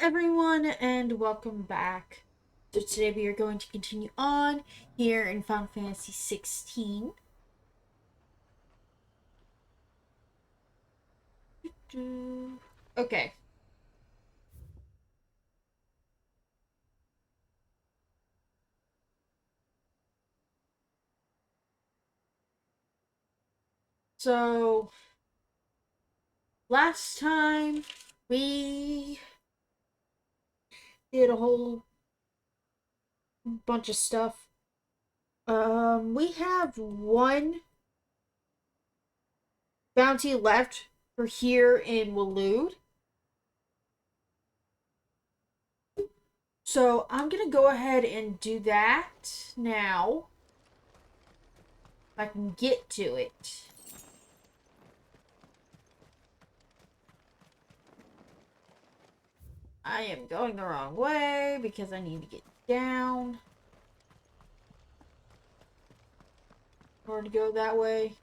everyone, and welcome back. So today we are going to continue on here in Final Fantasy XVI. Okay. So last time we did a whole bunch of stuff. We have one bounty left for here in Waloed. So I'm gonna go ahead and do that now. If I can get to it. I am going the wrong way because I need to get down. Or to go that way.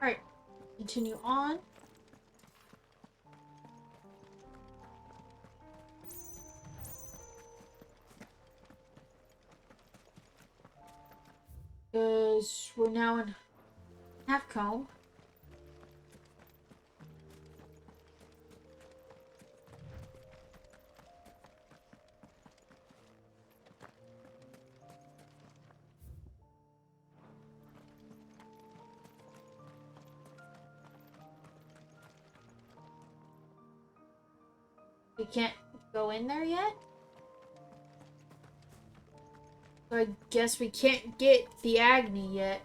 Alright, continue on. Because we're now in Halfcombe. We can't go in there yet? So I guess we can't get the Agni yet.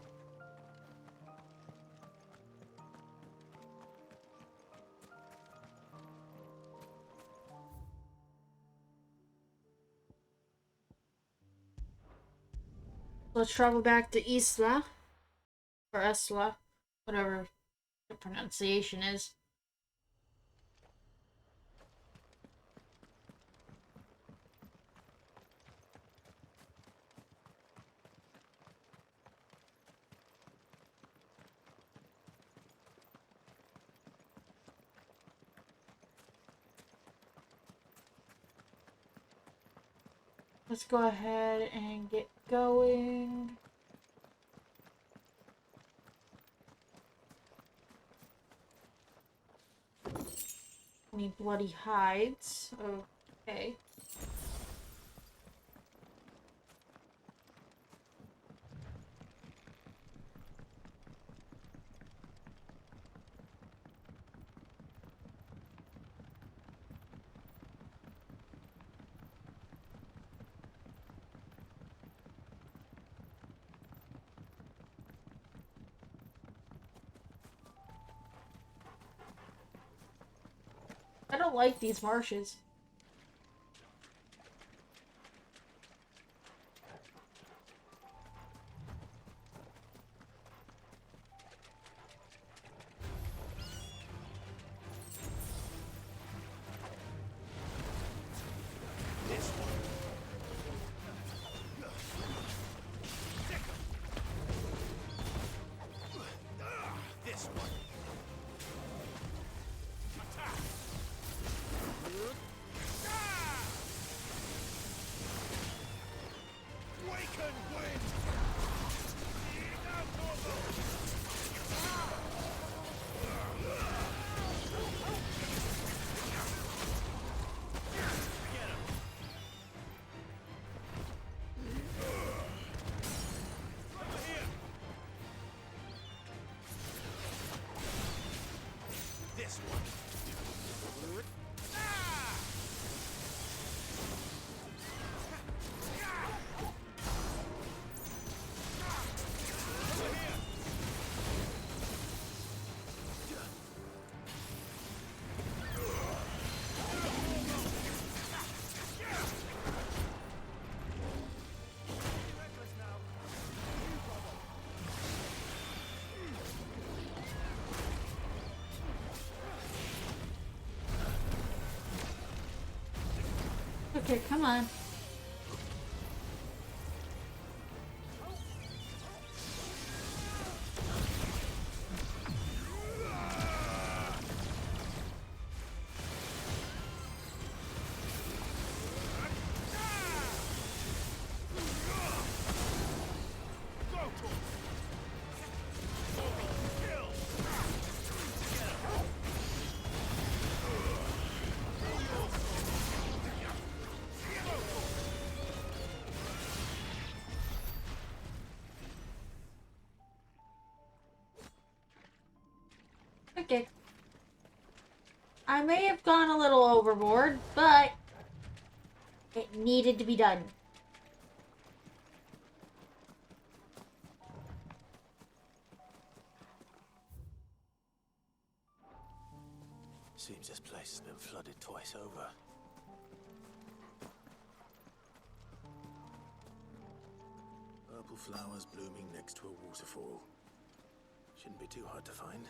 Let's travel back to Isla. Or Esla. Whatever the pronunciation is. Let's go ahead and get going. Need bloody hides. Okay. I don't like these marshes. Okay, come on. Okay. I may have gone a little overboard, but it needed to be done. Seems this place has been flooded twice over. Purple flowers blooming next to a waterfall. Shouldn't be too hard to find.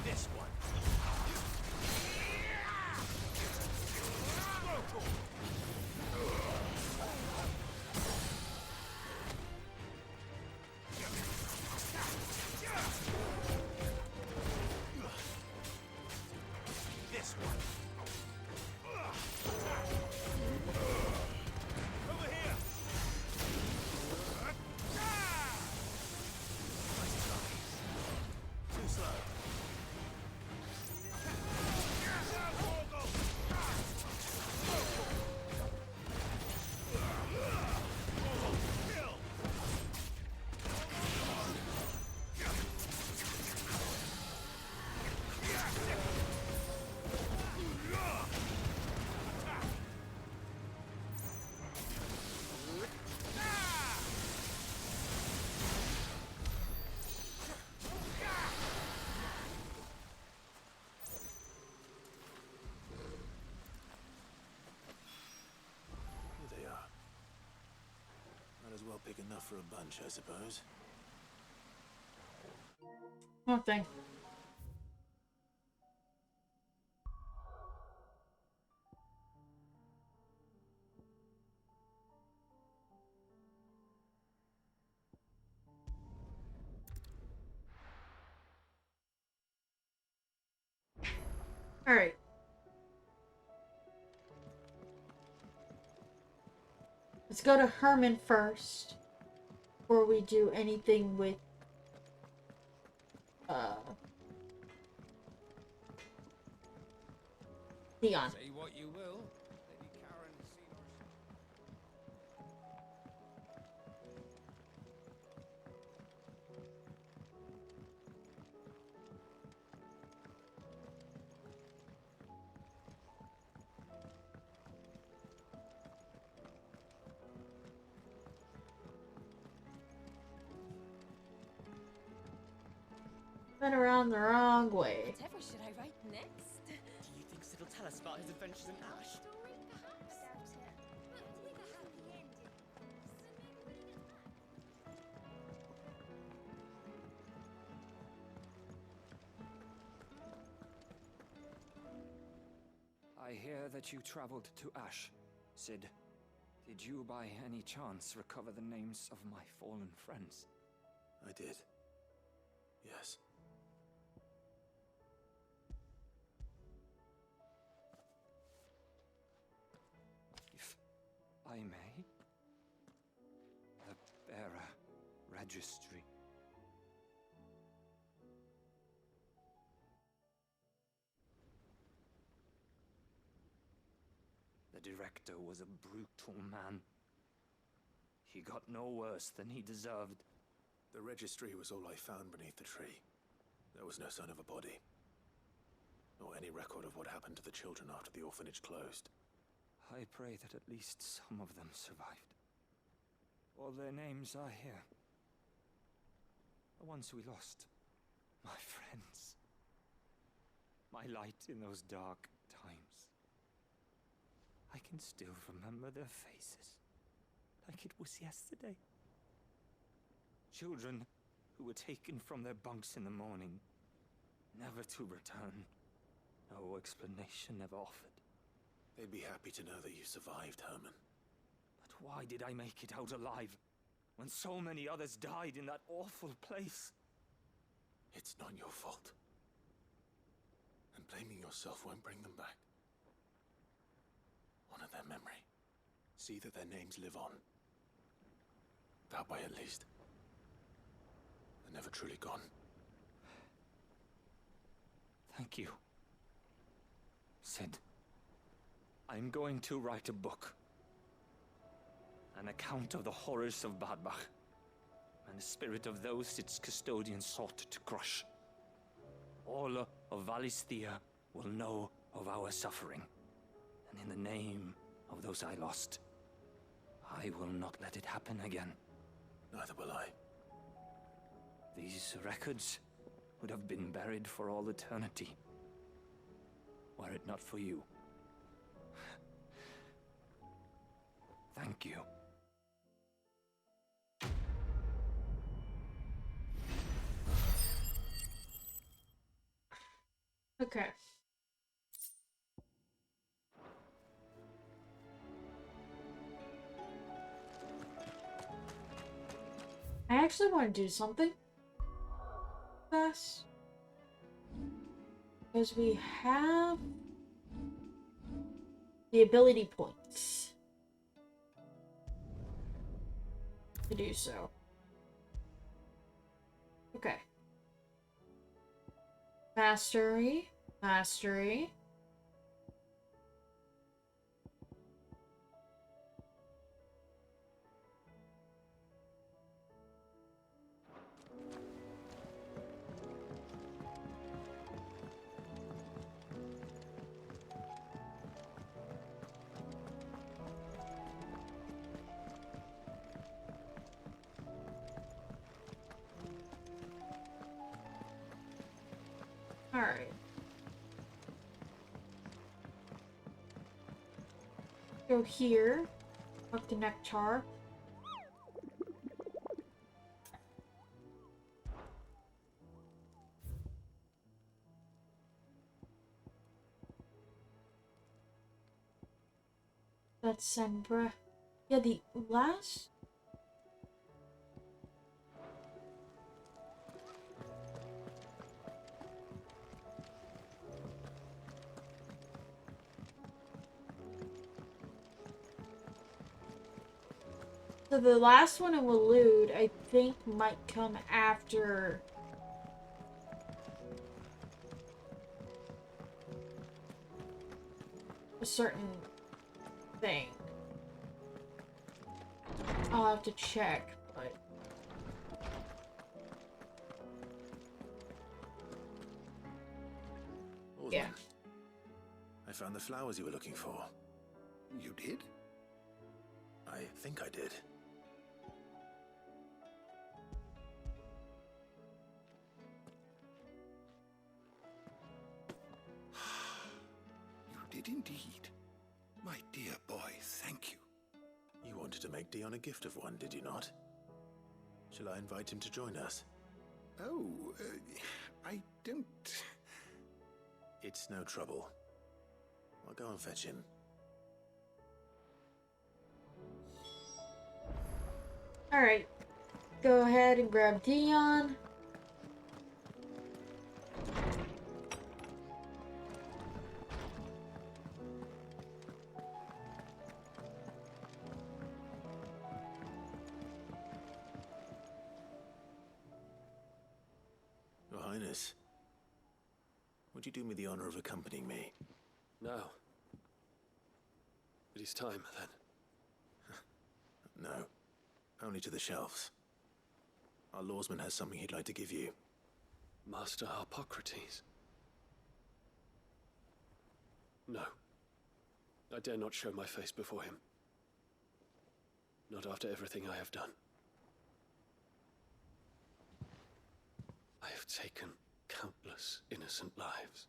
This one. This one. Over here. Nice try. Too slow. Here they are. Might as well pick enough for a bunch, I suppose. Nothing. Alright. Let's go to Herman first. Before we do anything with Leon. Say what you will. Lady Karen seems... Went around the wrong way. Whatever should I write next? Do you think it'll tell us about his adventures in Ash? Story, perhaps? But with a happy ending. So maybe read it back. I hear that you traveled to Ash, Cid. Did you by any chance recover the names of my fallen friends? I did. Yes. If I may, the bearer registry. The director was a brutal man. He got no worse than he deserved. The registry was all I found beneath the tree. There was no sign of a body. Or any record of what happened to the children after the orphanage closed. I pray that at least some of them survived. All their names are here. The ones we lost. My friends. My light in those dark times. I can still remember their faces, like it was yesterday. Children who were taken from their bunks in the morning, never to return. No explanation ever offered. They'd be happy to know that you survived, Herman. But why did I make it out alive, when so many others died in that awful place? It's not your fault. And blaming yourself won't bring them back. Honor their memory. See that their names live on. That way, at least. They're never truly gone. Thank you. Sid, I'm going to write a book. An account of the horrors of Badbach, and the spirit of those its custodians sought to crush. All of Valisthea will know of our suffering, and in the name of those I lost, I will not let it happen again. Neither will I. These records would have been buried for all eternity, were it not for you. Thank you. Okay. I actually want to do something fast. Because we have the ability points to do so. Okay. Mastery. Mastery. Alright. Go here. Up to Nectar. That's Sembra. Yeah, the last... So the last one in Waloed, I think, might come after... a certain thing. I'll have to check, but... All Yeah. done. I found the flowers you were looking for. You did? I think I did. You did indeed. My dear boy, thank you. You wanted to make Dion a gift of one, did you not? Shall I invite him to join us? Oh, I don't... It's no trouble. I'll go and fetch him. Alright. go ahead and grab Dion. Your Highness, would you do me the honor of accompanying me? Now. It is time, then. No, only to the shelves. Our lawsman has something he'd like to give you. Master Harpocrates. No. I dare not show my face before him. Not after everything I have done. I have taken countless innocent lives.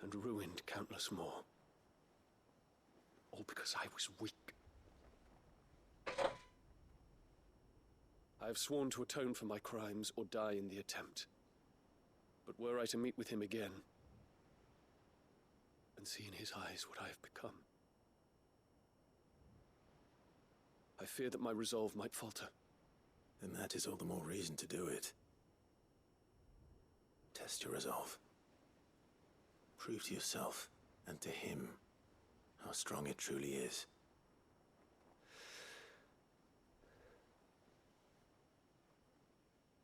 And ruined countless more. All because I was weak. I have sworn to atone for my crimes or die in the attempt. But were I to meet with him again, and see in his eyes what I have become, I fear that my resolve might falter. Then that is all the more reason to do it. Test your resolve. Prove to yourself, and to him, how strong it truly is.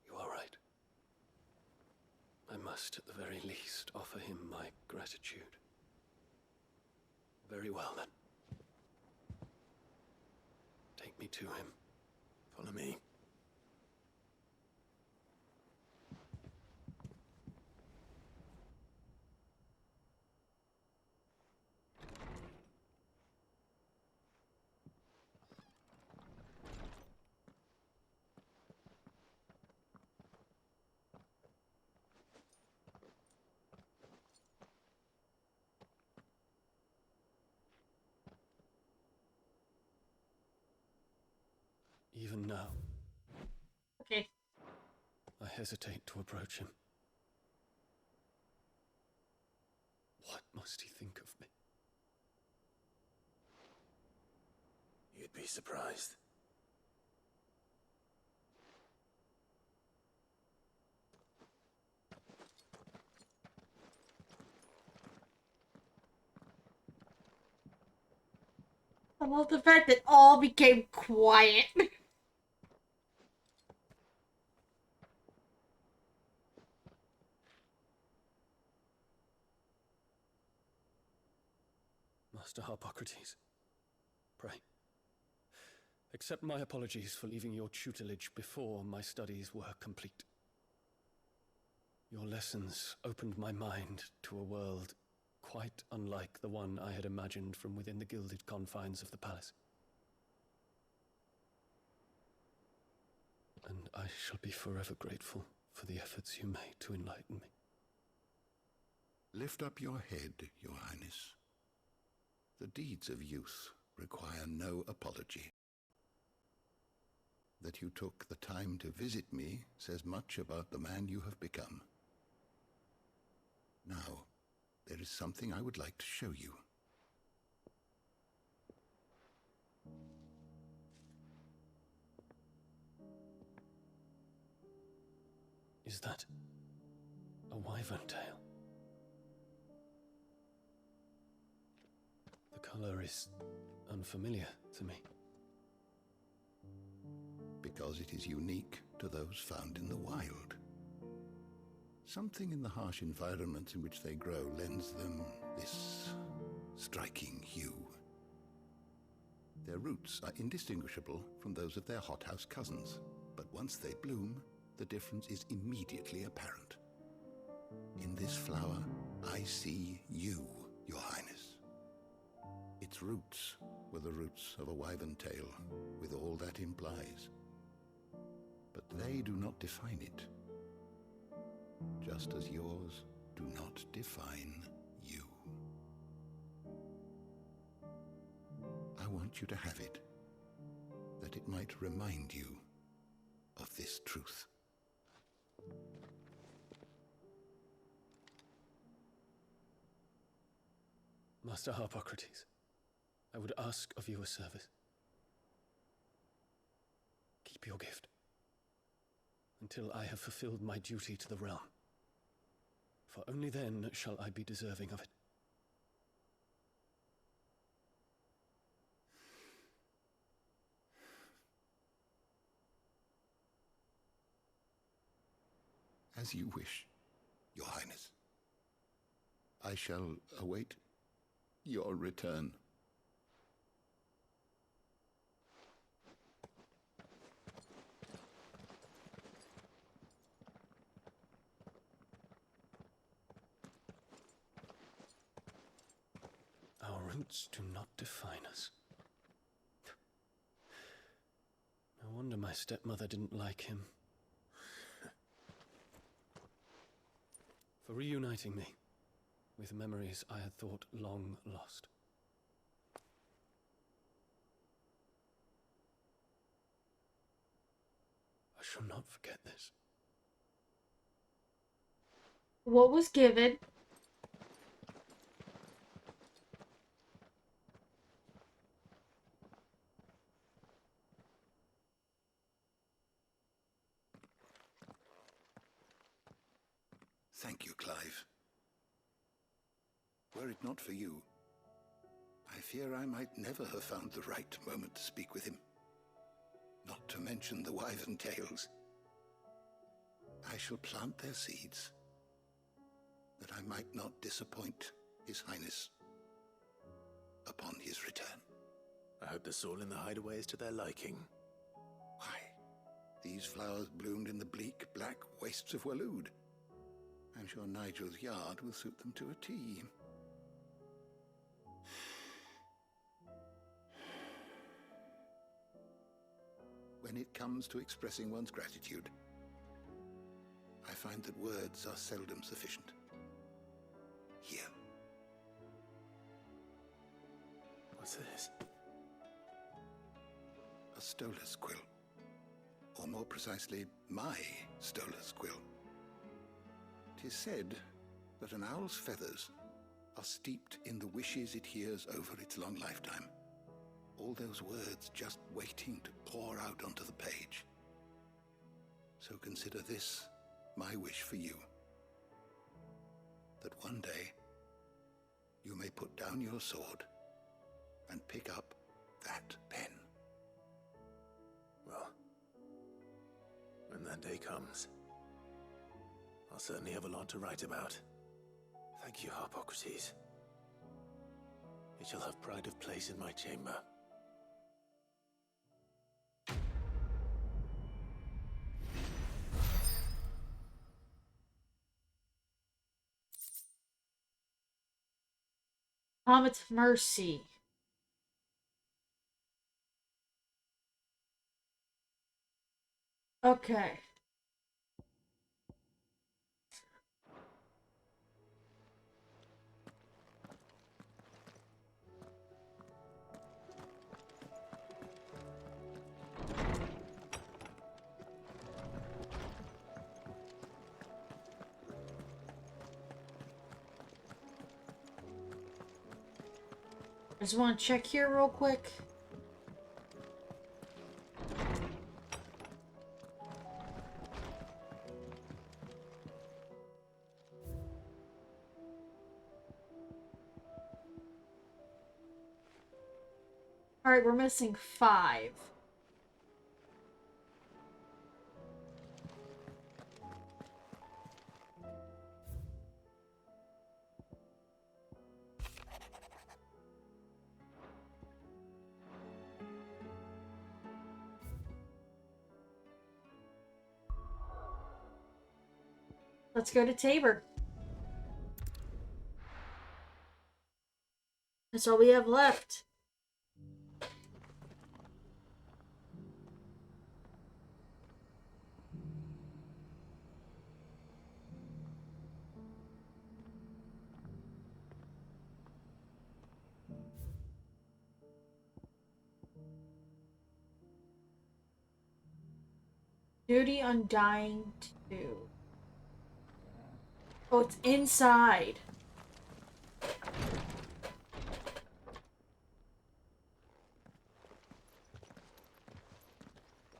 You are right. I must, at the very least, offer him my gratitude. Very well, then. Take me to him. Follow me. Even now, Okay. I hesitate to approach him. What must he think of me? You'd be surprised. I love the fact that all became quiet. Master Harpocrates, pray, accept my apologies for leaving your tutelage before my studies were complete. Your lessons opened my mind to a world quite unlike the one I had imagined from within the gilded confines of the palace. And I shall be forever grateful for the efforts you made to enlighten me. Lift up your head, Your Highness. The deeds of youth require no apology. That you took the time to visit me says much about the man you have become. Now, there is something I would like to show you. Is that a wyvern tail? The color is unfamiliar to me. Because it is unique to those found in the wild. Something in the harsh environments in which they grow lends them this striking hue. Their roots are indistinguishable from those of their hothouse cousins, but once they bloom, the difference is immediately apparent. In this flower, I see you, Your Highness. Its roots were the roots of a wyvern tail, with all that implies. But they do not define it, just as yours do not define you. I want you to have it, that it might remind you of this truth. Master Harpocrates, I would ask of you a service. Keep your gift until I have fulfilled my duty to the realm, for only then shall I be deserving of it. As you wish, Your Highness. I shall await your return. Our roots do not define us. No wonder my stepmother didn't like him. For reuniting me with memories I had thought long lost. I shall not forget this. What was given? Thank you, Clive. Were it not for you, I fear I might never have found the right moment to speak with him. Not to mention the wyvern tales. I shall plant their seeds, that I might not disappoint His Highness upon his return. I hope the soul in the hideaway is to their liking. Why, these flowers bloomed in the bleak, black wastes of Waloed. I'm sure Nigel's yard will suit them to a T. When it comes to expressing one's gratitude, I find that words are seldom sufficient. Here. What's this? A stolas quill. Or more precisely, my stolas quill. 'Tis said that an owl's feathers are steeped in the wishes it hears over its long lifetime. All those words just waiting to pour out onto the page. So consider this my wish for you. That one day you may put down your sword and pick up that pen. Well, when that day comes, I'll certainly have a lot to write about. Thank you, Harpocrates. It shall have pride of place in my chamber. Comet Mercy. Okay. I just want to check here real quick. Alright, we're missing 5. Let's go to Tabor. That's all we have left. Duty Undying 2. Oh, it's inside.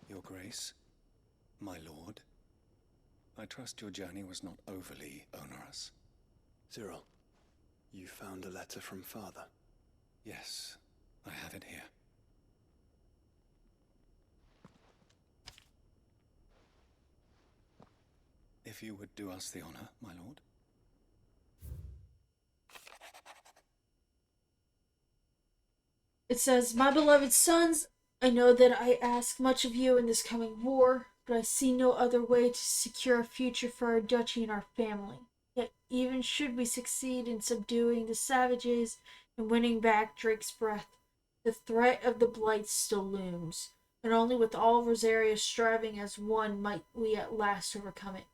Your Grace, my lord. I trust your journey was not overly onerous. Cyril, you found a letter from Father? Yes, I have it here. If you would do us the honor, my lord. It says, "My beloved sons, I know that I ask much of you in this coming war, but I see no other way to secure a future for our duchy and our family. Yet even should we succeed in subduing the savages and winning back Drake's breath, the threat of the Blight still looms, and only with all Rosaria striving as one might we at last overcome it.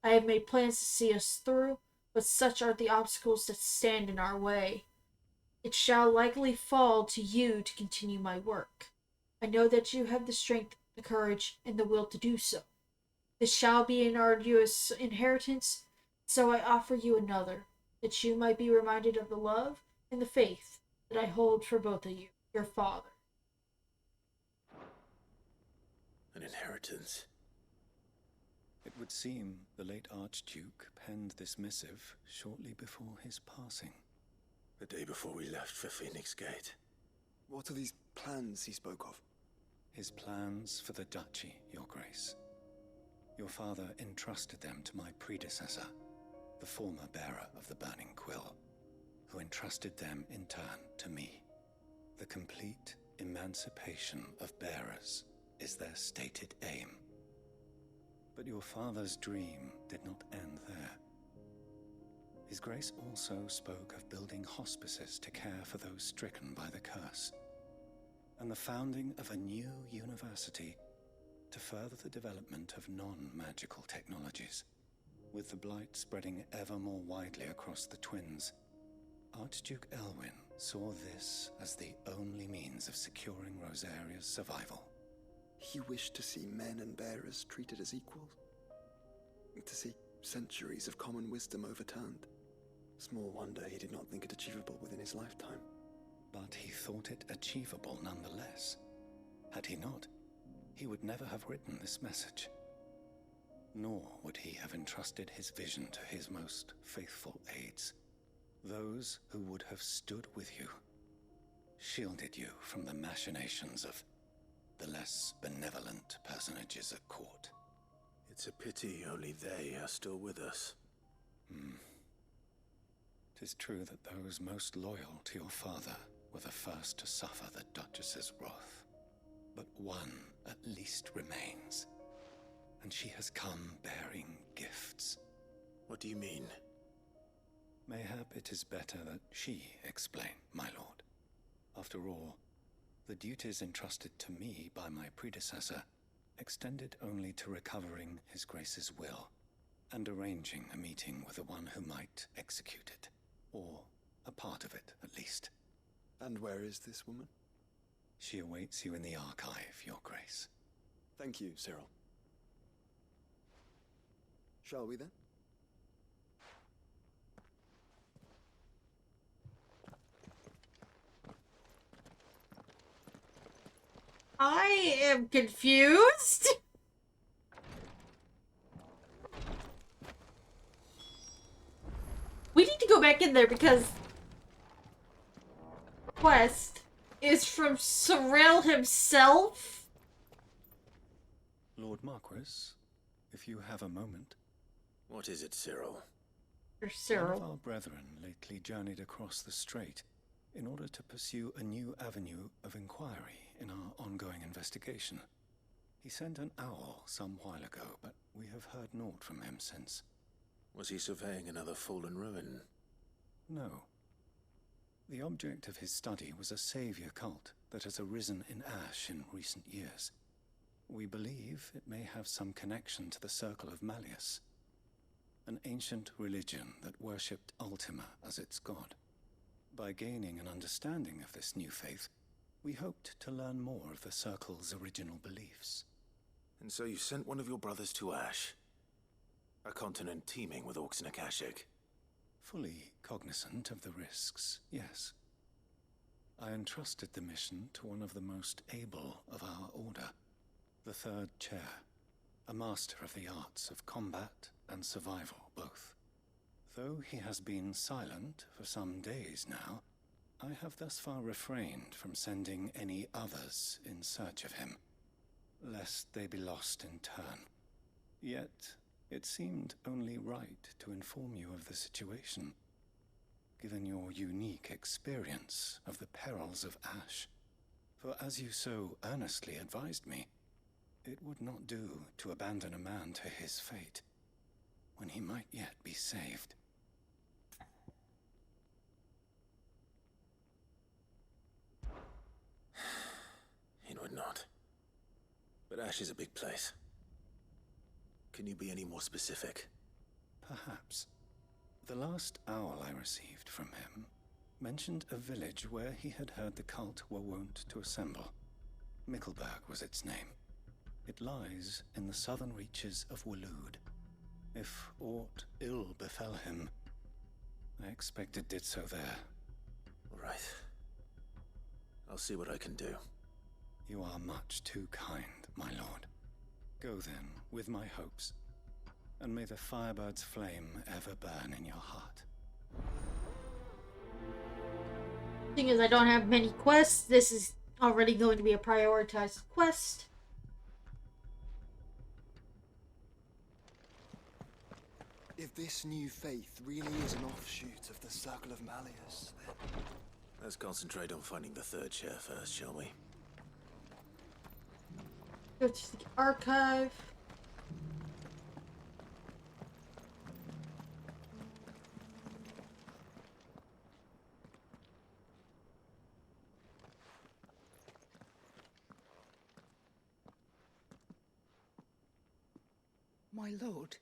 I have made plans to see us through, but such are the obstacles that stand in our way. It shall likely fall to you to continue my work. I know that you have the strength, the courage, and the will to do so. This shall be an arduous inheritance, so I offer you another, that you might be reminded of the love and the faith that I hold for both of you, your father." An inheritance. It would seem the late Archduke penned this missive shortly before his passing. The day before we left for Phoenix Gate. What are these plans he spoke of? His plans for the duchy, your grace. Your father entrusted them to my predecessor, the former bearer of the Burning Quill, who entrusted them in turn to me. The complete emancipation of bearers is their stated aim. But your father's dream did not end there. His Grace also spoke of building hospices to care for those stricken by the curse, and the founding of a new university to further the development of non-magical technologies. With the Blight spreading ever more widely across the Twins, Archduke Elwyn saw this as the only means of securing Rosaria's survival. He wished to see men and bearers treated as equals. To see centuries of common wisdom overturned. Small wonder he did not think it achievable within his lifetime. But he thought it achievable nonetheless. Had he not, he would never have written this message. Nor would he have entrusted his vision to his most faithful aides, those who would have stood with you, shielded you from the machinations of the less benevolent personages at court. It's a pity only they are still with us. 'Tis true that those most loyal to your father were the first to suffer the Duchess's wrath. But one at least remains, and she has come bearing gifts. What do you mean? Mayhap it is better that she explain, my lord. After all, the duties entrusted to me by my predecessor extended only to recovering His Grace's will and arranging a meeting with the one who might execute it, or a part of it at least. And where is this woman? She awaits you in the archive, your grace. Thank you, Cyril. Shall we then? I am confused. We need to go back in there because quest is from Cyril himself. Lord Marquis, if you have a moment. What is it, Cyril? Or One of Cyril. our brethren lately journeyed across the strait in order to pursue a new avenue of inquiry in our ongoing investigation. He sent an owl some while ago, but we have heard naught from him since. Was he surveying another fallen ruin? No. The object of his study was a savior cult that has arisen in Ash in recent years. We believe it may have some connection to the Circle of Malleus, an ancient religion that worshipped Ultima as its god. By gaining an understanding of this new faith, we hoped to learn more of the Circle's original beliefs. And so you sent one of your brothers to Ash? A continent teeming with orcs and Akashic? Fully cognizant of the risks, yes. I entrusted the mission to one of the most able of our order, the third chair, a master of the arts of combat and survival both. Though he has been silent for some days now, I have thus far refrained from sending any others in search of him, lest they be lost in turn. Yet, it seemed only right to inform you of the situation, given your unique experience of the perils of Ash. For as you so earnestly advised me, it would not do to abandon a man to his fate, when he might yet be saved. It would not. But Ash is a big place. Can you be any more specific? Perhaps. The last owl I received from him mentioned a village where he had heard the cult were wont to assemble. Mickleburg was its name. It lies in the southern reaches of Waloed. If aught ill befell him, I expect it did so there. Right. I'll see what I can do. You are much too kind, my lord. Go then, with my hopes, and may the firebird's flame ever burn in your heart. Thing is, I don't have many quests. This is already going to be a prioritized quest. If this new faith really is an offshoot of the Circle of Malleus, then... Let's concentrate on finding the third chair first, shall we? Go to the archive. My lord,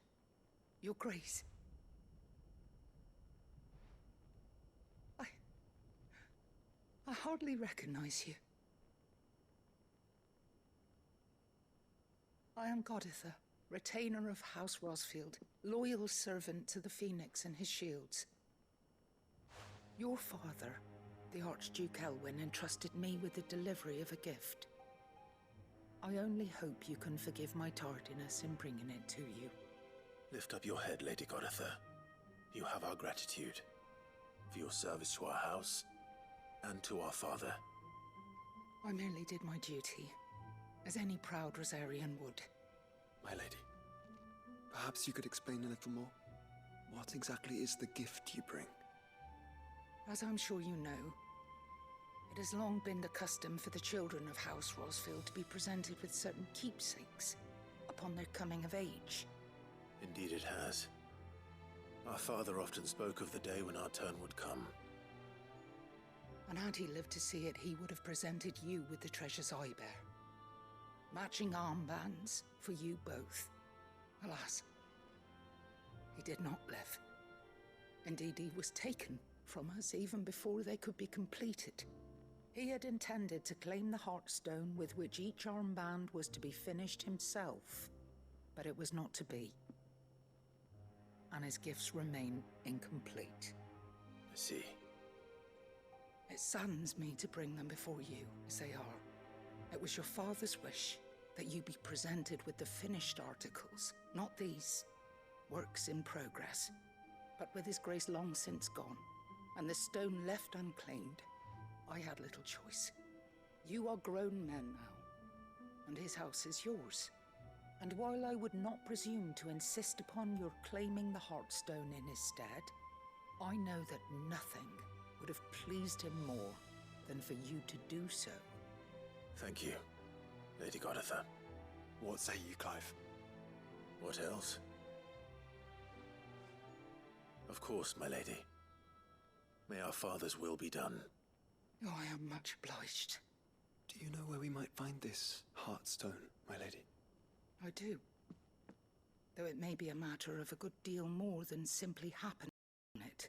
your grace. I hardly recognize you. I am Goditha, retainer of House Rosfield, loyal servant to the Phoenix and his shields. Your father, the Archduke Elwyn, entrusted me with the delivery of a gift. I only hope you can forgive my tardiness in bringing it to you. Lift up your head, Lady Goditha. You have our gratitude for your service to our house and to our father. I merely did my duty, as any proud Rosarian would. My lady, perhaps you could explain a little more? What exactly is the gift you bring? As I'm sure you know, it has long been the custom for the children of House Rosfield to be presented with certain keepsakes upon their coming of age. Indeed it has. Our father often spoke of the day when our turn would come. And had he lived to see it, he would have presented you with the treasures I bear. Matching armbands for you both. Alas, he did not live. Indeed, he was taken from us even before they could be completed. He had intended to claim the Heartstone with which each armband was to be finished himself, but it was not to be. And his gifts remain incomplete. I see. It saddens me to bring them before you, as they are. It was your father's wish that you be presented with the finished articles, not these works in progress. But with his grace long since gone, and the stone left unclaimed, I had little choice. You are grown men now, and his house is yours. And while I would not presume to insist upon your claiming the Heartstone in his stead, I know that nothing would have pleased him more than for you to do so. Thank you, Lady Goditha. What say you, Clive? What else? Of course, my lady. May our father's will be done. Oh, I am much obliged. Do you know where we might find this Heartstone, my lady? I do. Though it may be a matter of a good deal more than simply happening on it.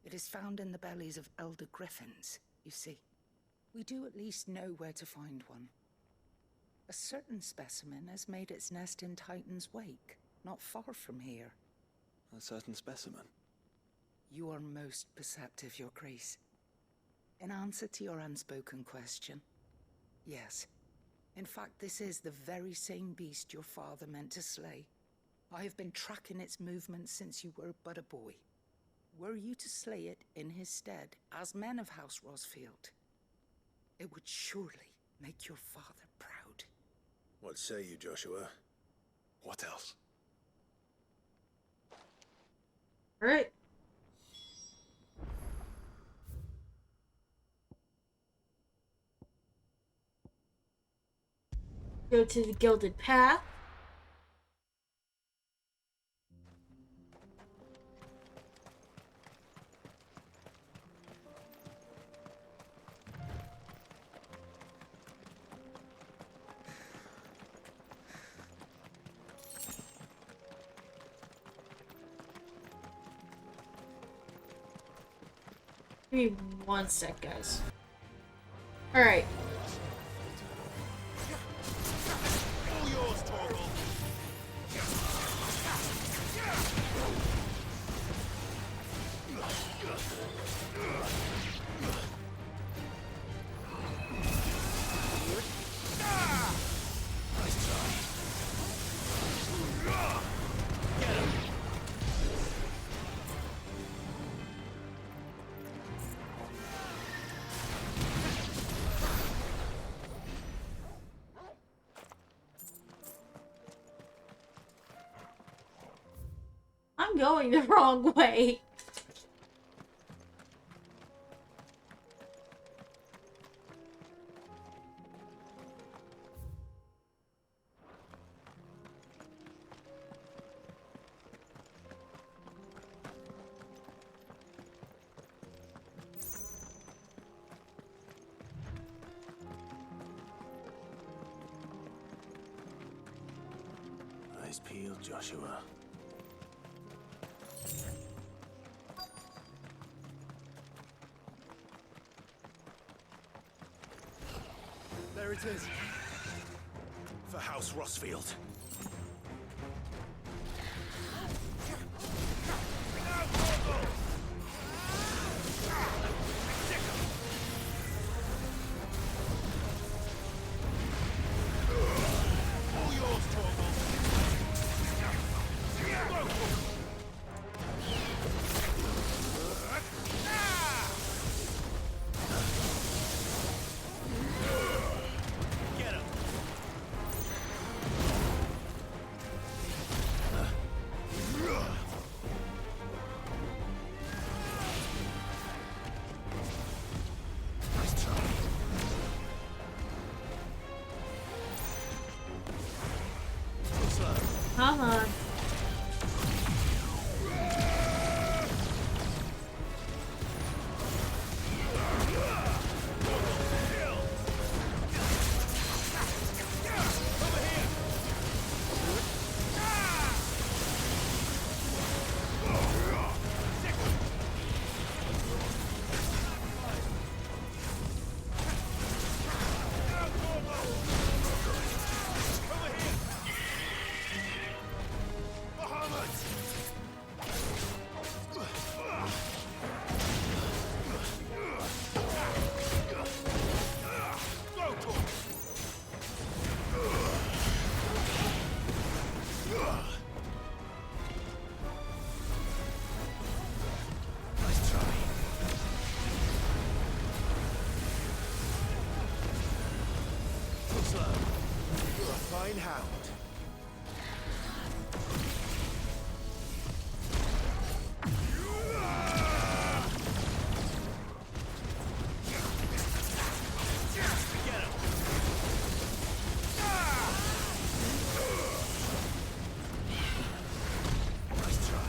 It is found in the bellies of elder griffins, you see. We do at least know where to find one. A certain specimen has made its nest in Titan's Wake, not far from here. A certain specimen? You are most perceptive, Your Grace. In answer to your unspoken question, yes, In fact, this is the very same beast your father meant to slay. I have been tracking its movements since you were but a boy. Were you to slay it in his stead, as men of House Rosfield, it would surely make your father proud. What say you, Joshua? What else? All right. Go to the Gilded Path. Give me 1 sec, guys. Alright. All yours, Torgal. Nice try. Get him. I'm going the wrong way. Eyes peeled, Joshua. There it is. For House Rosfield. All yours, Torgal. Get him. Nice try. Too slow. Come on. Nice try. Too slow. You're a fine hound. Get him. Nice try.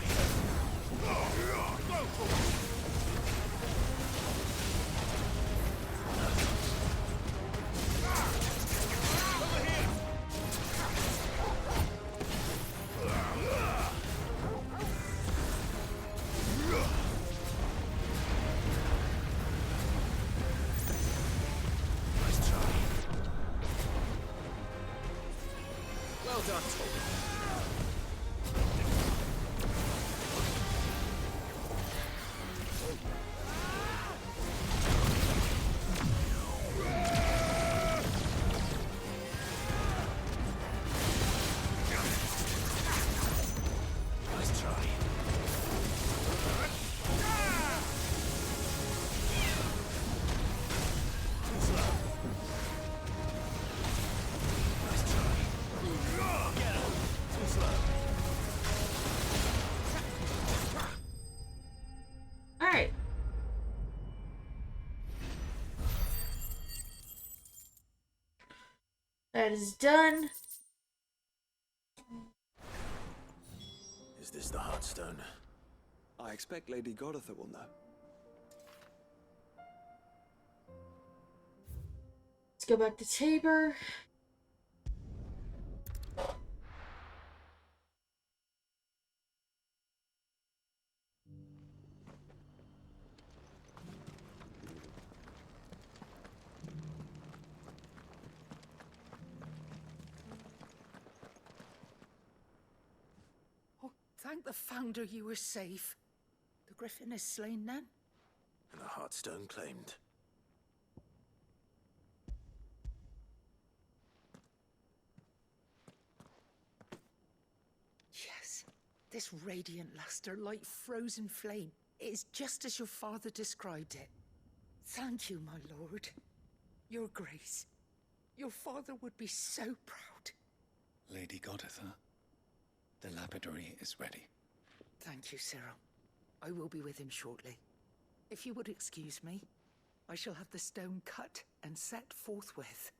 Nice try. Well done, Torgal. That is done. Is this the Heartstone? I expect Lady Godotha will know. Let's go back to Tabor. Oh, thank the Founder you were safe. The Griffin is slain then? And the Heartstone claimed. Yes. This radiant luster like frozen flame. It is just as your father described it. Thank you, my lord. Your grace. Your father would be so proud. Lady Godotha, the lapidary is ready. Thank you, Cyril. I will be with him shortly. If you would excuse me, I shall have the stone cut and set forthwith.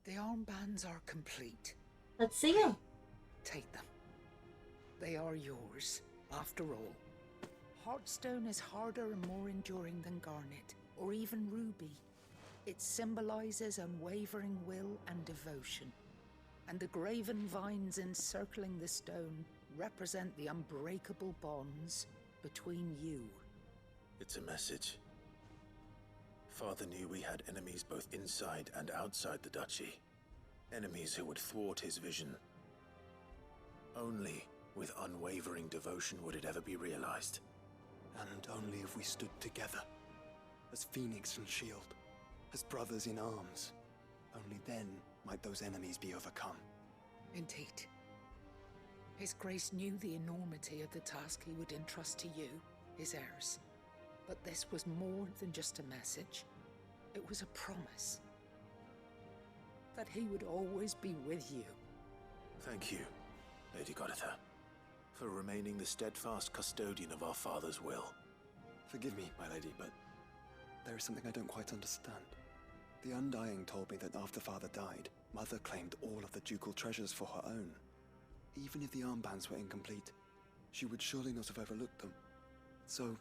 The armbands are complete. Let's see them. Take them. They are yours, after all. Heartstone is harder and more enduring than garnet, or even ruby. It symbolizes unwavering will and devotion. And the graven vines encircling the stone represent the unbreakable bonds between you. It's a message. Father knew we had enemies both inside and outside the duchy. Enemies who would thwart his vision. Only with unwavering devotion would it ever be realized. And only if we stood together, as Phoenix and Shield, as brothers in arms. Only then might those enemies be overcome. Indeed. His Grace knew the enormity of the task he would entrust to you, his heirs. But this was more than just a message. It was a promise. That he would always be with you. Thank you, Lady Godotha, for remaining the steadfast custodian of our father's will. Forgive me, my lady, but there is something I don't quite understand. The Undying told me that after Father died, Mother claimed all of the ducal treasures for her own. Even if the armbands were incomplete, she would surely not have overlooked them. So,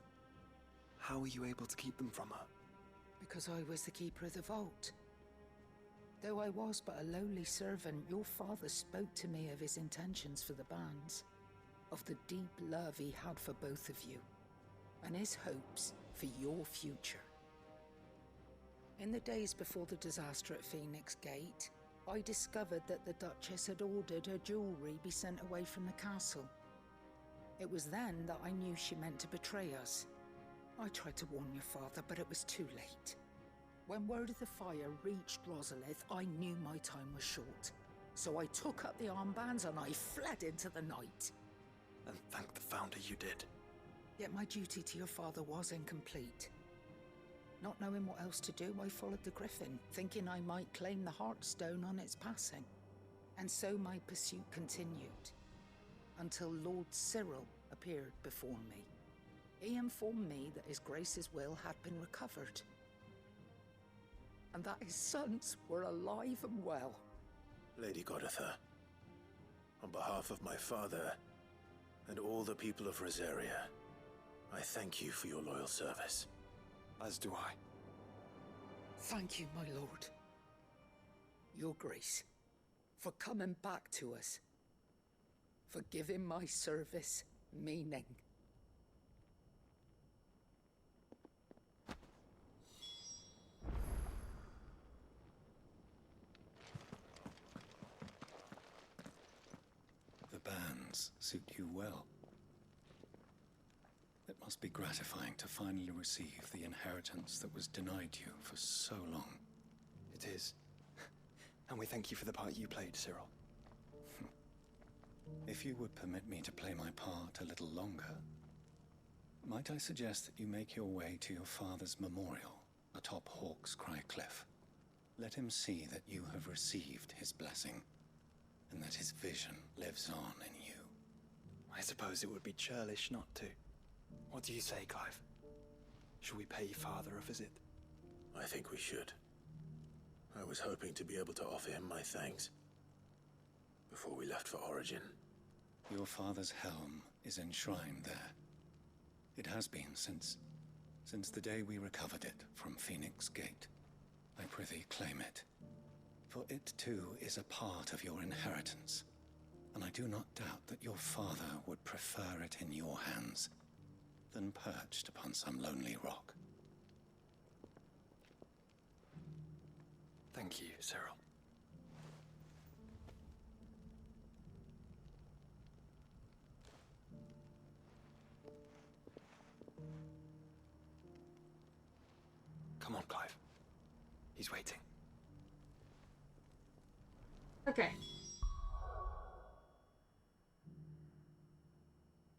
how were you able to keep them from her? Because I was the keeper of the vault. Though I was but a lowly servant, your father spoke to me of his intentions for the bands, of the deep love he had for both of you, and his hopes for your future. In the days before the disaster at Phoenix Gate, I discovered that the Duchess had ordered her jewelry be sent away from the castle. It was then that I knew she meant to betray us. I tried to warn your father, but it was too late. When word of the fire reached Rosalith, I knew my time was short. So I took up the armbands and I fled into the night. And thank the Founder you did. Yet my duty to your father was incomplete. Not knowing what else to do, I followed the Griffin, thinking I might claim the Heartstone on its passing. And so my pursuit continued, until Lord Cyril appeared before me. He informed me that His Grace's will had been recovered, and that his sons were alive and well. Lady Godotha, on behalf of my father and all the people of Rosaria, I thank you for your loyal service. As do I. Thank you, my lord. Your Grace, for coming back to us, for giving my service meaning. The bands suit you well. It must be gratifying to finally receive the inheritance that was denied you for so long. It is. And we thank you for the part you played, Cyril. If you would permit me to play my part a little longer, might I suggest that you make your way to your father's memorial atop Hawk's Cry Cliff? Let him see that you have received his blessing. and that his vision lives on in you. I suppose it would be churlish not to. What do you say, Clive? Should we pay Father a visit? I think we should. I was hoping to be able to offer him my thanks before we left for Origin. Your father's helm is enshrined there. It has been since the day we recovered it from Phoenix Gate. I prithee claim it, for it too is a part of your inheritance, and I do not doubt that your father would prefer it in your hands than perched upon some lonely rock. Thank you, Cyril. Come on, Clive. He's waiting. Okay.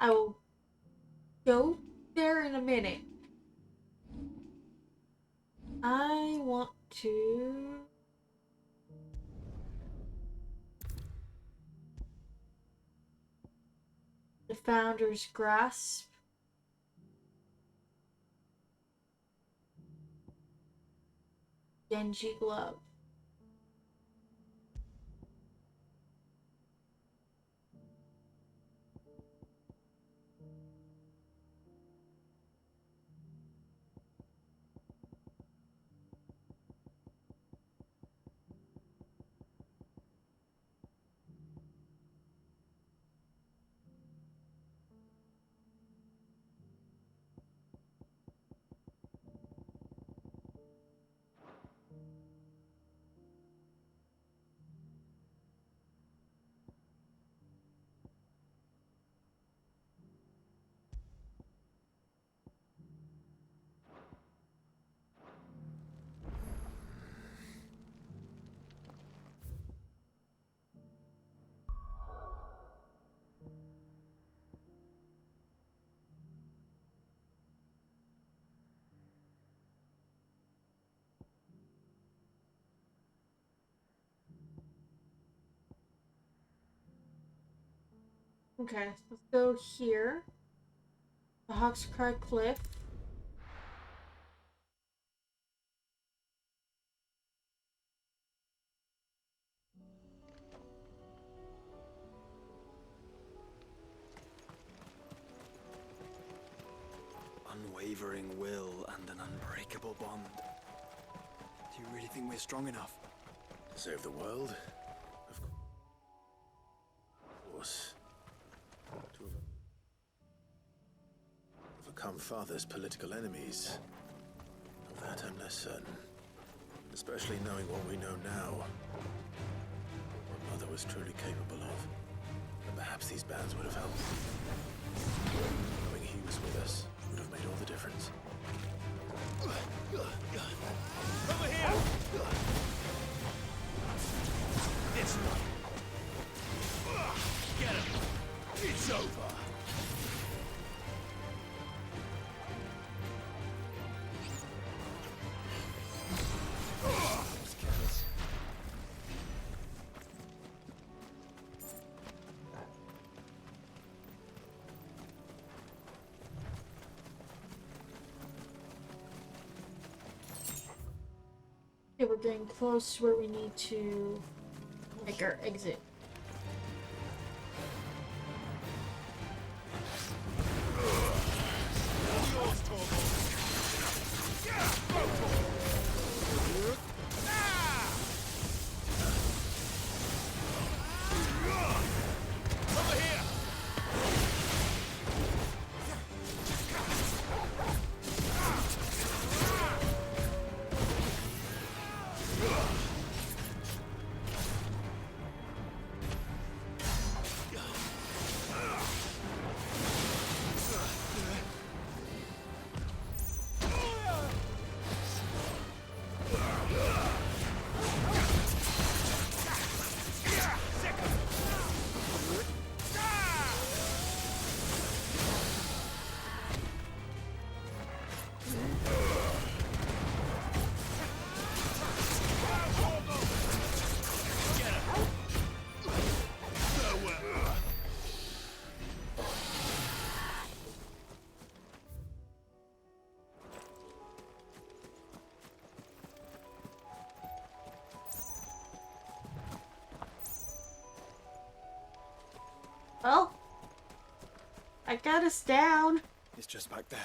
I will go there in a minute. I want to... The Founder's Grasp. Genji Glove. Okay, let's go here. The Hawk's Cry Cliff. Unwavering will and an unbreakable bond. Do you really think we're strong enough? To save the world? Of course. To overcome Father's political enemies. Of that I'm less certain. Especially knowing what we know now. What Mother was truly capable of. And perhaps these bands would have helped. Knowing he was with us would have made all the difference. Over here! This one. Get him! It's over! Okay, we're getting close to where we need to make our exit. Well, I got us down. It's just back there.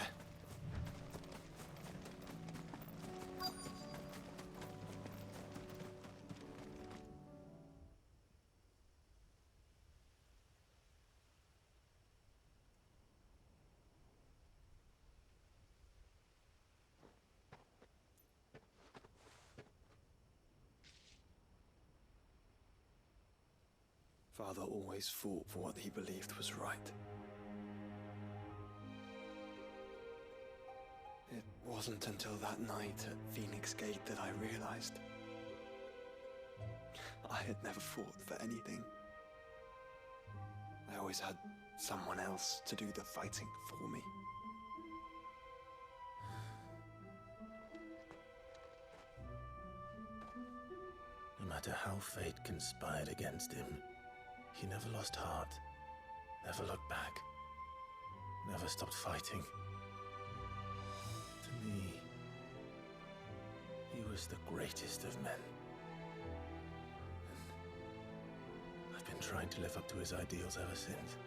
Father always fought for what he believed was right. It wasn't until that night at Phoenix Gate that I realized I had never fought for anything. I always had someone else to do the fighting for me. No matter how fate conspired against him, he never lost heart, never looked back, never stopped fighting. To me, he was the greatest of men. And I've been trying to live up to his ideals ever since.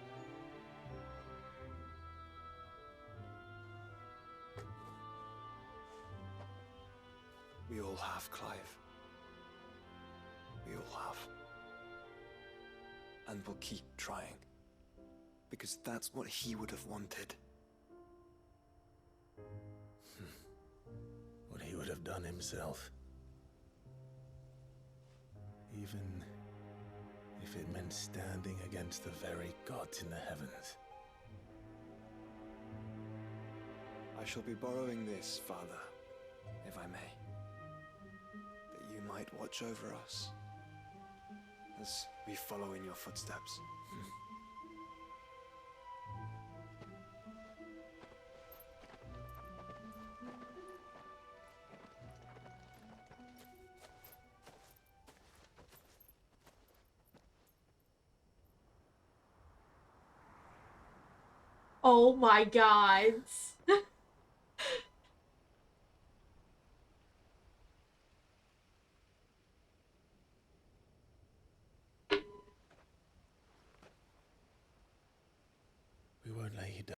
We all have, Clive. We all have. And we'll keep trying. Because that's what he would have wanted. What he would have done himself. Even if it meant standing against the very gods in the heavens. I shall be borrowing this, Father, if I may. That you might watch over us as we follow in your footsteps. Oh my god. We won't lay you down.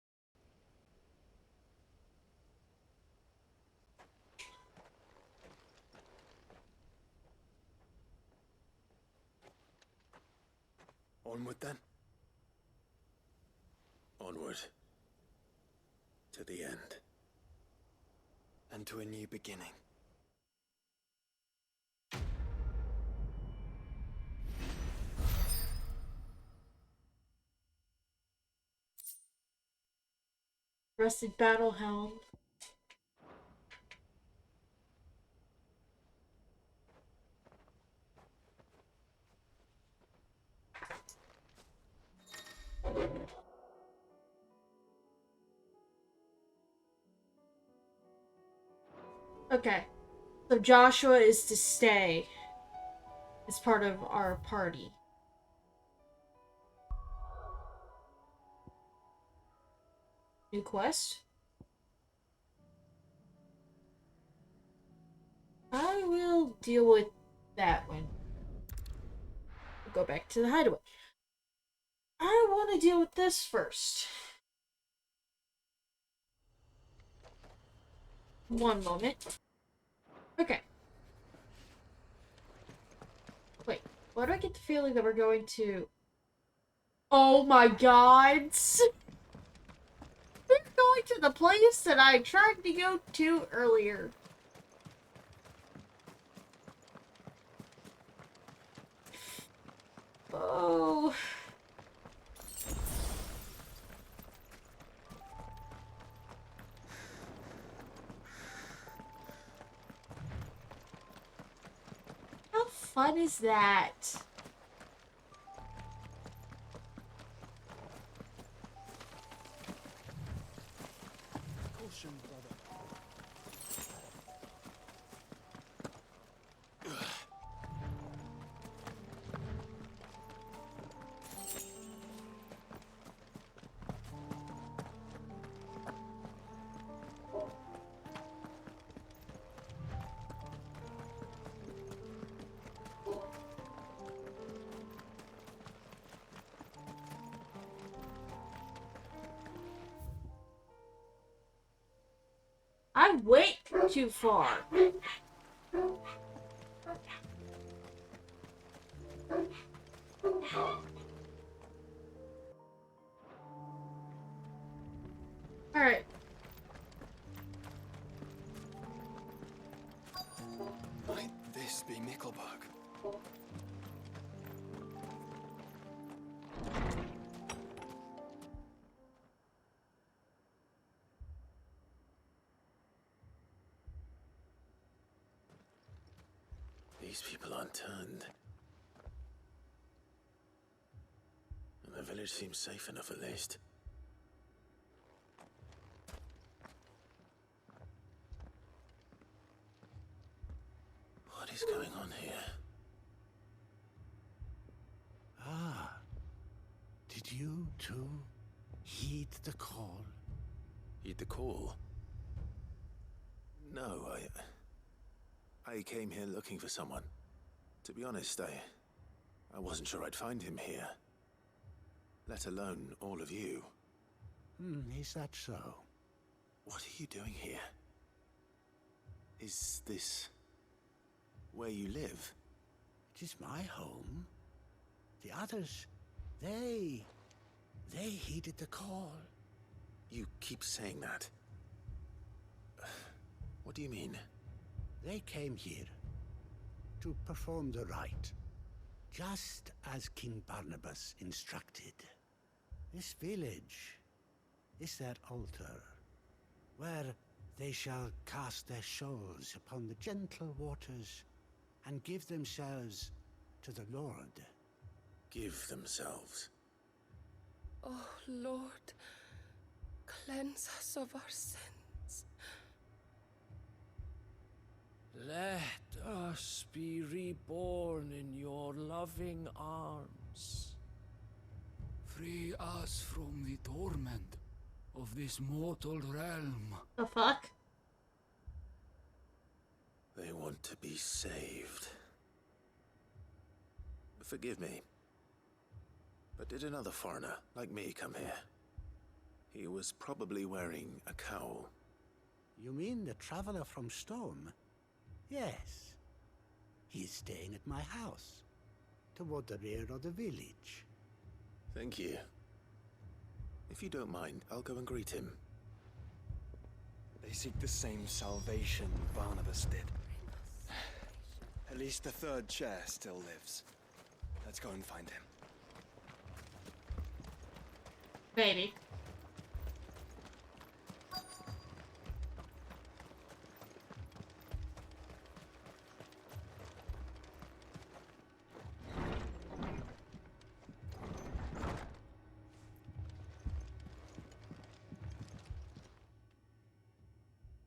Onward then. Onward. To the end. And to a new beginning. Rusted battle helm. Okay. So Joshua is to stay as part of our party. New quest? I will deal with that one. We'll go back to the hideaway. I want to deal with this first. One moment. Okay. Wait, why do I get the feeling that we're going to... Oh my god! We're going to the place that I tried to go to earlier. Oh... How fun is that? Caution, brother. I went too far. Alright. Might this be Mickelberg? These people aren't turned. And the village seems safe enough at least. What is going on here? Ah, did you too heed the call? Heed the call? No, I came here looking for someone. To be honest, I wasn't sure I'd find him here. Let alone all of you. Is that so? What are you doing here? Is this where you live? It is my home. The others, they heeded the call. You keep saying that. What do you mean? They came here to perform the rite, just as King Barnabas instructed. This village is their altar, where they shall cast their souls upon the gentle waters and give themselves to the Lord. Give themselves? Oh, Lord, cleanse us of our sins. Let us be reborn in your loving arms. Free us from the torment of this mortal realm. The fuck? They want to be saved. Forgive me, but did another foreigner like me come here? He was probably wearing a cowl. You mean the traveler from Storm? Yes. He is staying at my house, toward the rear of the village. Thank you. If you don't mind, I'll go and greet him. They seek the same salvation Barnabas did. At least the third chair still lives. Let's go and find him. Maybe.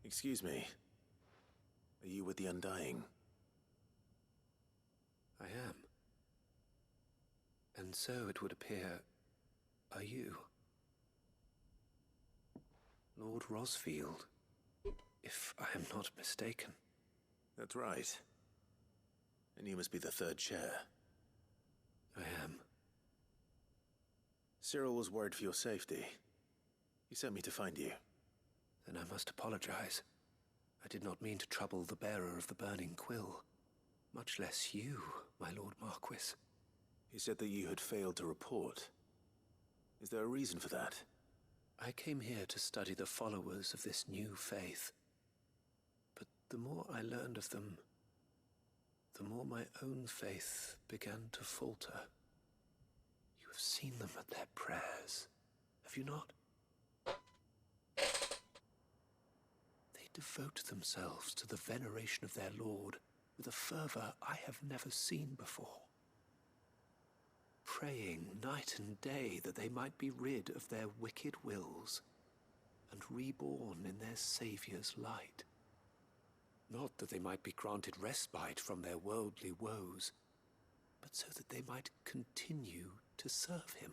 Excuse me. Are you with the Undying? I am. And so it would appear, are you? Lord Rosfield, if I am not mistaken. That's right. And you must be the third chair. I am. Cyril was worried for your safety. He sent me to find you. Then I must apologize. I did not mean to trouble the bearer of the burning quill. Much less you, my Lord Marquis. He said that you had failed to report. Is there a reason for that? I came here to study the followers of this new faith. But the more I learned of them, the more my own faith began to falter. You have seen them at their prayers, have you not? They devote themselves to the veneration of their Lord with a fervor I have never seen before. Praying night and day that they might be rid of their wicked wills and reborn in their Saviour's light. Not that they might be granted respite from their worldly woes, but so that they might continue to serve him.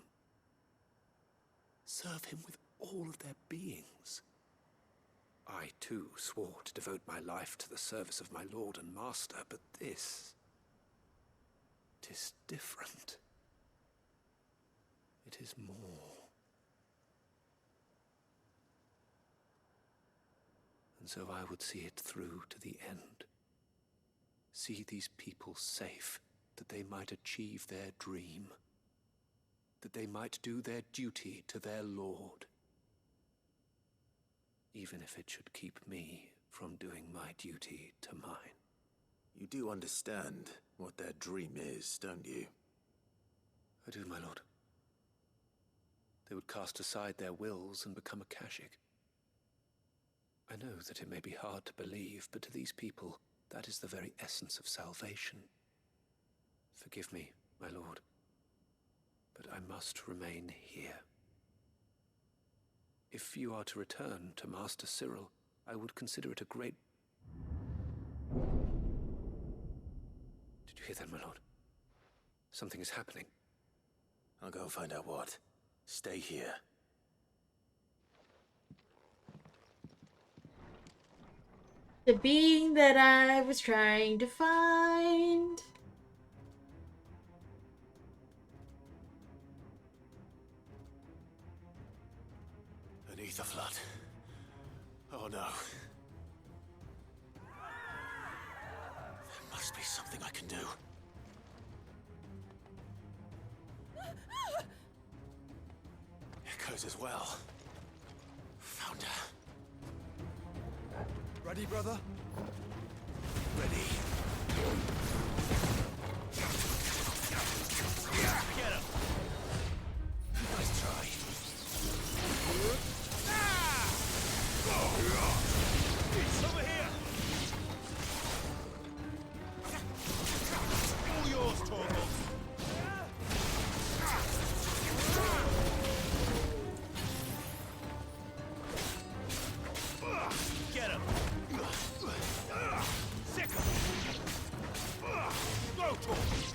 Serve him with all of their beings. I too swore to devote my life to the service of my Lord and Master, but this... 'tis different. It is more. And so I would see it through to the end. See these people safe, that they might achieve their dream, that they might do their duty to their lord, even if it should keep me from doing my duty to mine. You do understand what their dream is, don't you? I do, my lord. They would cast aside their wills and become Akashic. I know that it may be hard to believe, but to these people, that is the very essence of salvation. Forgive me, my lord, but I must remain here. If you are to return to Master Cyril, I would consider it a great... Did you hear that, my lord? Something is happening. I'll go and find out what. Stay here. The being that I was trying to find. An ether flood. Oh no. There must be something I can do. Echoes as well. Found her. Ready, brother? Ready. Get him! Nice try. Over here! All yours, Torgal! Get him! Sick him! Go, Torgal!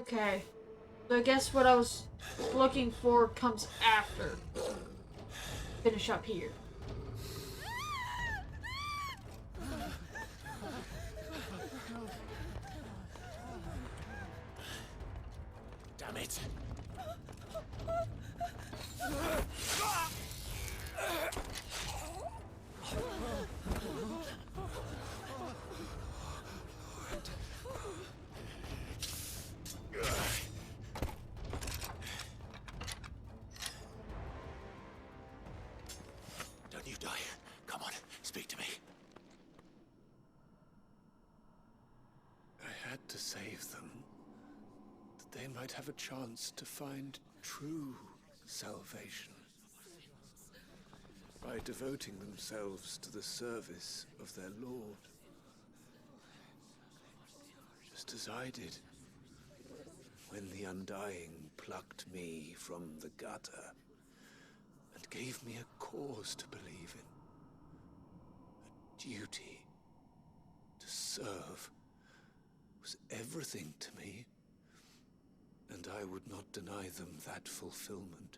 Okay. So I guess what I was looking for comes after. Finish up here. Damn it. Don't you die. Come on, speak to me. I had to save them, that they might have a chance to find true salvation. By devoting themselves to the service of their Lord. Just as I did when the Undying plucked me from the gutter and gave me a cause to believe in. A duty to serve was everything to me, and I would not deny them that fulfillment,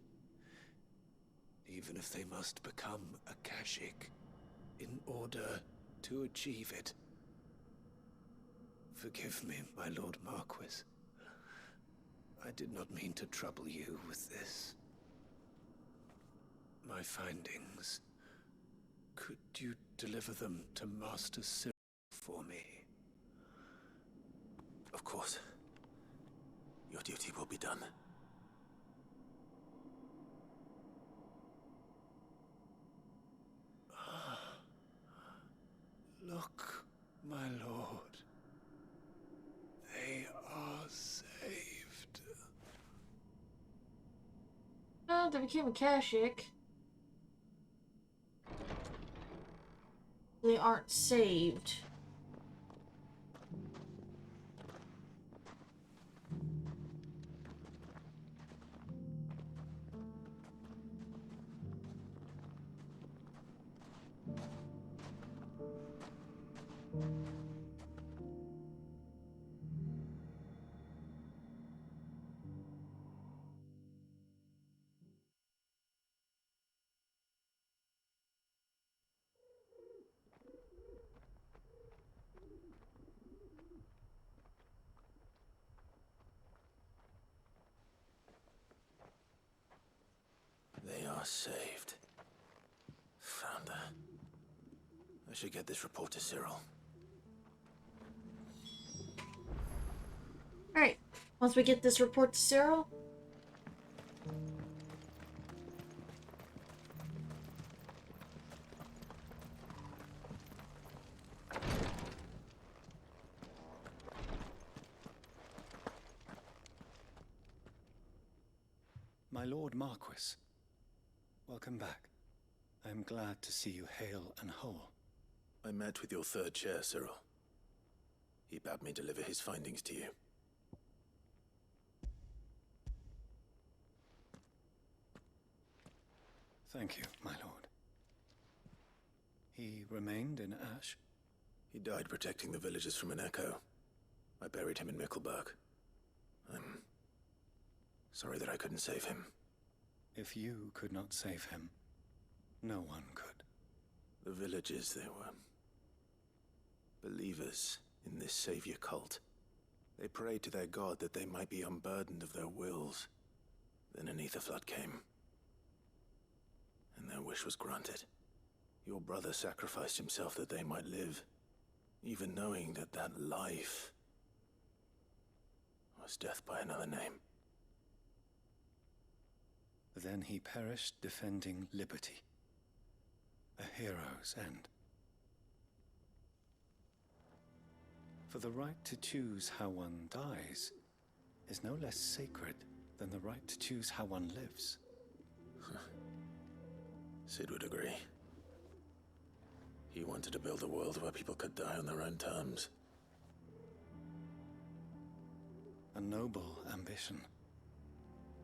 even if they must become a Kashik in order to achieve it. Forgive me, my Lord Marquis. I did not mean to trouble you with this. My findings. Could you deliver them to Master Cyril for me? Of course. Your duty will be done. Look, my lord. They are saved. Oh, they became a Kashik. They aren't saved. They are saved. Founder. I should get this report to Cyril. Alright, once we get this report to Cyril. My Lord Marquis, welcome back. I am glad to see you hale and whole. I met with your third chair, Cyril. He bade me deliver his findings to you. Thank you, my lord. He remained in Ash? He died protecting the villagers from an echo. I buried him in Mickelberg. I'm sorry that I couldn't save him. If you could not save him, no one could. The villagers, they were believers in this savior cult. They prayed to their god that they might be unburdened of their wills. Then an ether flood came, and their wish was granted. Your brother sacrificed himself that they might live, even knowing that that life was death by another name. Then he perished defending liberty. A hero's end. For the right to choose how one dies is no less sacred than the right to choose how one lives. Sid would agree. He wanted to build a world where people could die on their own terms. A noble ambition.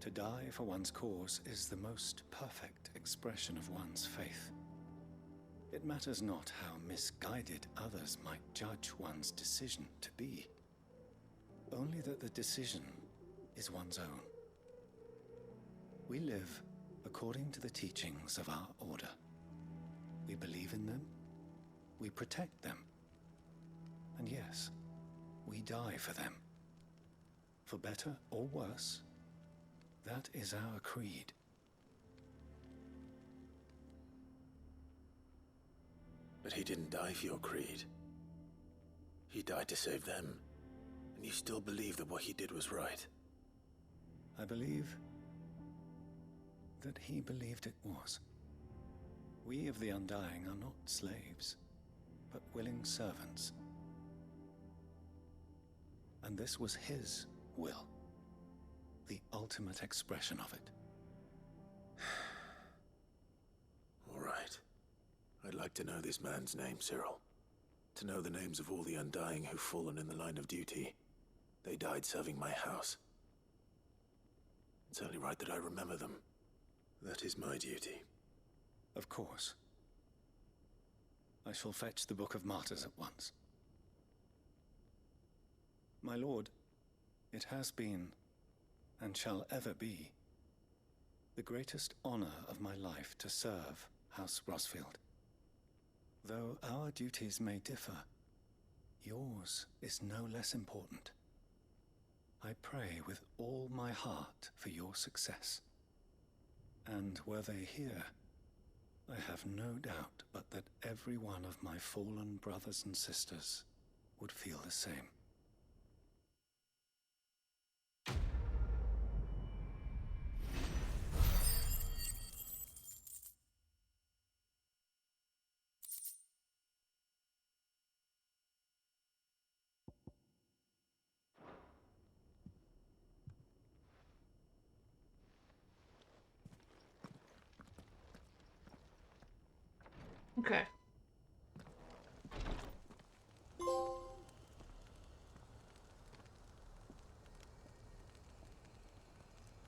To die for one's cause is the most perfect expression of one's faith. It matters not how misguided others might judge one's decision to be. Only that the decision is one's own. We live according to the teachings of our order. We believe in them, we protect them, and yes, we die for them. For better or worse, that is our creed. But he didn't die for your creed. He died to save them. And you still believe that what he did was right? I believe that he believed it was. We of the Undying are not slaves, but willing servants. And this was his will, the ultimate expression of it. All right. I'd like to know this man's name, Cyril. To know the names of all the Undying who've fallen in the line of duty. They died serving my house. It's only right that I remember them. That is my duty. Of course. I shall fetch the Book of Martyrs at once. My lord, it has been, and shall ever be, the greatest honor of my life to serve House Rosfield. Though our duties may differ, yours is no less important. I pray with all my heart for your success. And were they here, I have no doubt but that every one of my fallen brothers and sisters would feel the same. Okay.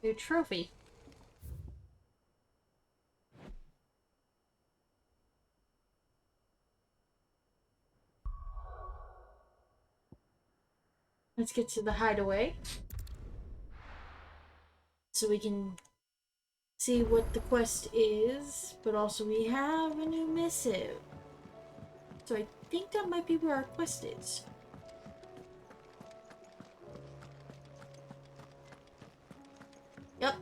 New trophy. Let's get to the hideaway so we can see what the quest is, but also we have a new missive. So I think that might be where our quest is. Yep.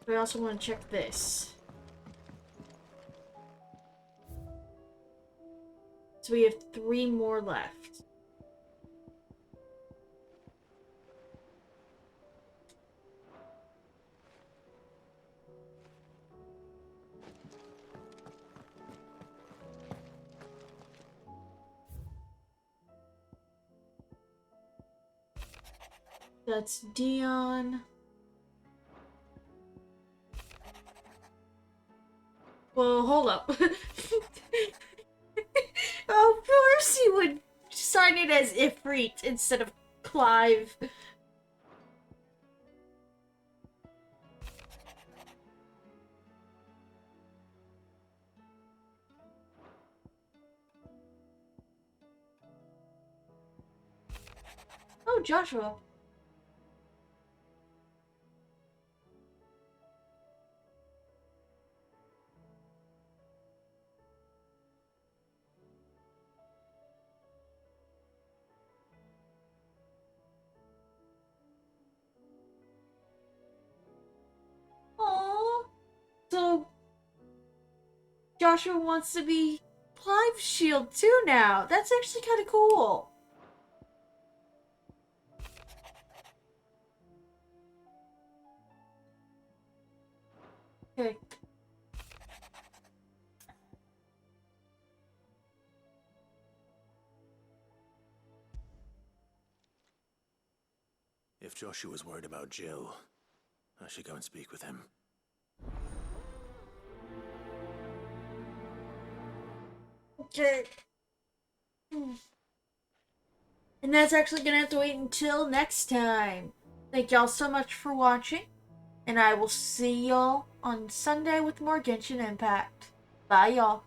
I also want to check this. So we have 3 more left. That's Dion. Well, hold up. Of course he would sign it as Ifrit instead of Clive. Oh, Joshua. Aww. So, Joshua wants to be Clive's shield too now. That's actually kind of cool. Okay. If Joshua's worried about Jill, I should go and speak with him. Okay. And that's actually gonna have to wait until next time. Thank y'all so much for watching, and I will see y'all on Sunday with more Genshin Impact. Bye, y'all.